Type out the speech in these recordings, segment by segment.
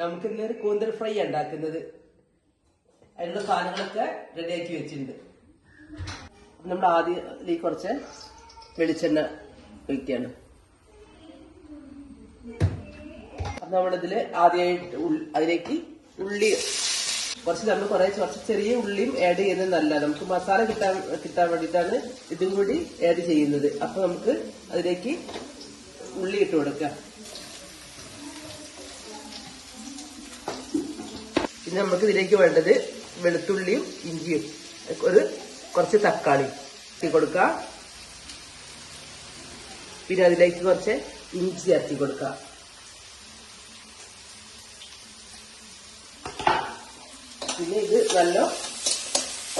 നമുക്ക് ഇന്നൊരു കൂന്തൽ ഫ്രൈ ഉണ്ടാക്കുന്നത്. അതിനുള്ള സാധനങ്ങളൊക്കെ റെഡിയാക്കി വെച്ചിട്ടുണ്ട്. നമ്മൾ ആദ്യം ഇതിലേക്ക് കുറച്ച് വെളിച്ചെണ്ണ ഒഴിക്കുകയാണ്. അപ്പൊ നമ്മളിതില് ആദ്യമായിട്ട് അതിലേക്ക് ഉള്ളി കുറച്ച് ചെറിയ ഉള്ളിയും ആഡ് ചെയ്യുന്നത് നല്ലതാണ്. നമുക്ക് മസാല കിട്ടാൻ വേണ്ടിയിട്ടാണ് ഇതും കൂടി ആഡ് ചെയ്യുന്നത്. അപ്പൊ നമുക്ക് അതിലേക്ക് ഉള്ളി ഇട്ട് കൊടുക്കാം. പിന്നെ നമുക്ക് ഇതിലേക്ക് വേണ്ടത് വെളുത്തുള്ളിയും ഇഞ്ചിയും കുറച്ച് തക്കാളി ഇട്ട് കൊടുക്കാം. പിന്നെ അതിലേക്ക് കുറച്ച് ഇഞ്ചി ചേർത്തി കൊടുക്കാം. പിന്നെ ഇത് നല്ല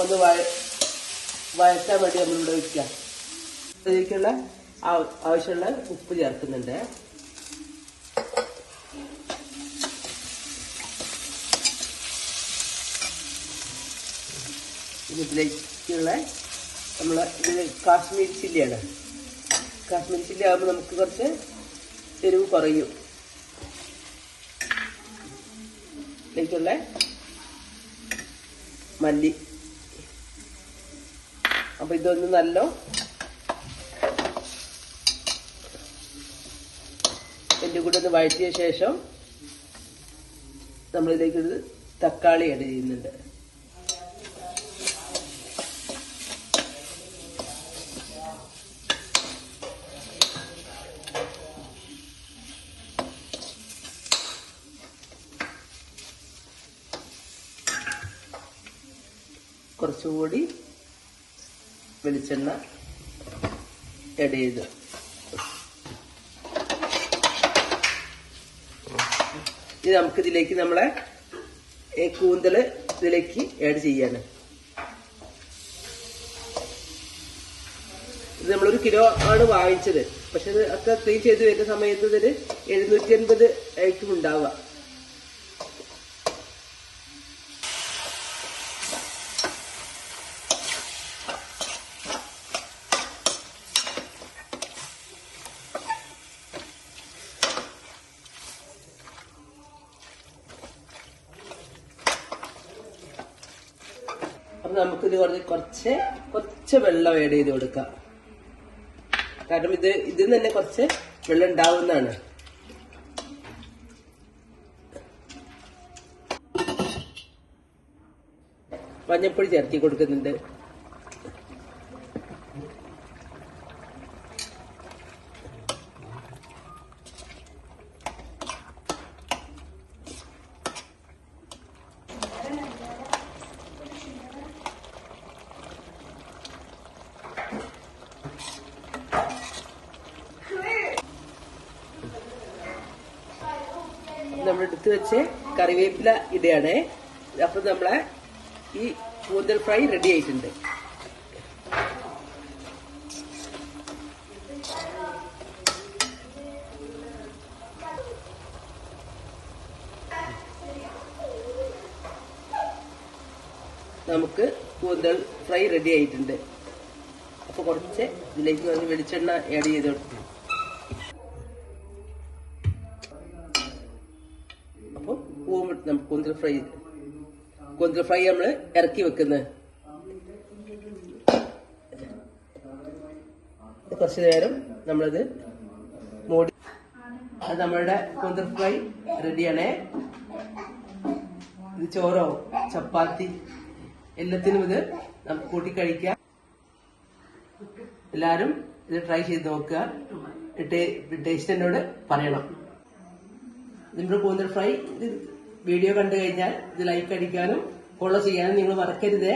ഒന്ന് വഴറ്റാൻ വേണ്ടി നമ്മളിവിടെ വയ്ക്കാം. ഇതിലേക്കുള്ള ആവശ്യമുള്ള ഉപ്പ് ചേർക്കുന്നുണ്ട്. ഇതിലേക്കുള്ള ഇത് കാശ്മീരി ചില്ലിയാണ്. കാശ്മീരി ചില്ലി ആകുമ്പോൾ നമുക്ക് കുറച്ച് എരിവ് കുറയും. ഇതിലേക്കുള്ള മല്ലി. അപ്പൊ ഇതൊന്ന് നല്ല എന്റെ കൂടെ ഒന്ന് വഴറ്റിയ ശേഷം നമ്മളിതിലേക്ക് തക്കാളി ആഡ് ചെയ്യുന്നുണ്ട്. കുറച്ചുകൂടി വെളിച്ചെണ്ണ ആഡ് ചെയ്ത് ഇത് നമുക്കിതിലേക്ക് നമ്മളെ കൂന്തല് ഇതിലേക്ക് ആഡ് ചെയ്യാണ്. ഇത് നമ്മളൊരു കിലോ ആണ് വാങ്ങിച്ചത്. പക്ഷെ ഇത് ഒക്കെ ക്ലീൻ ചെയ്ത് വരുന്ന സമയത്ത് ഇതിന് 750 ആയിരിക്കും ഉണ്ടാവുക. അപ്പൊ നമുക്കിത് കുറച്ച് വെള്ളം ആഡ് ചെയ്ത് കൊടുക്കാം. കാരണം ഇതിൽ തന്നെ കുറച്ച് വെള്ളം ഉണ്ടാവുന്നതാണ്. മഞ്ഞപ്പൊടി ചേർത്തി കൊടുക്കുന്നുണ്ട്. നമ്മൾ എടുത്ത് വെച്ച് കറിവേപ്പില ഇടുകയാണ്. അപ്പൊ നമ്മളെ ഈ കൂന്തൽ ഫ്രൈ റെഡി ആയിട്ടുണ്ട്. നമുക്ക് കൂന്തൽ ഫ്രൈ റെഡി ആയിട്ടുണ്ട്. അപ്പൊ കുറച്ച് ഇതിലേക്ക് വെളിച്ചെണ്ണ ആഡ് ചെയ്ത് കൊടുക്കും. കൂന്തൽ ഫ്രൈ നമ്മൾ ഇറക്കി വെക്കുന്നത്. കുറച്ചു നേരം നമ്മളത് മൂടി. അത് നമ്മളുടെ കൂന്തൽ ഫ്രൈ റെഡിയാണേ. ഇത് ചോറോ ചപ്പാത്തി എല്ലാത്തിനും ഇത് നമുക്ക് കൂട്ടി കഴിക്കാം. എല്ലാരും ഇത് ട്രൈ ചെയ്ത് നോക്കുക. ടേസ്റ്റ് എന്നോട് പറയണം. നമ്മുടെ കൂന്തൽ ഫ്രൈ വീഡിയോ കണ്ടു കഴിഞ്ഞാൽ ഇത് ലൈക്ക് അടിക്കാനും ഫോളോ ചെയ്യാനും നിങ്ങൾ മറക്കരുതേ.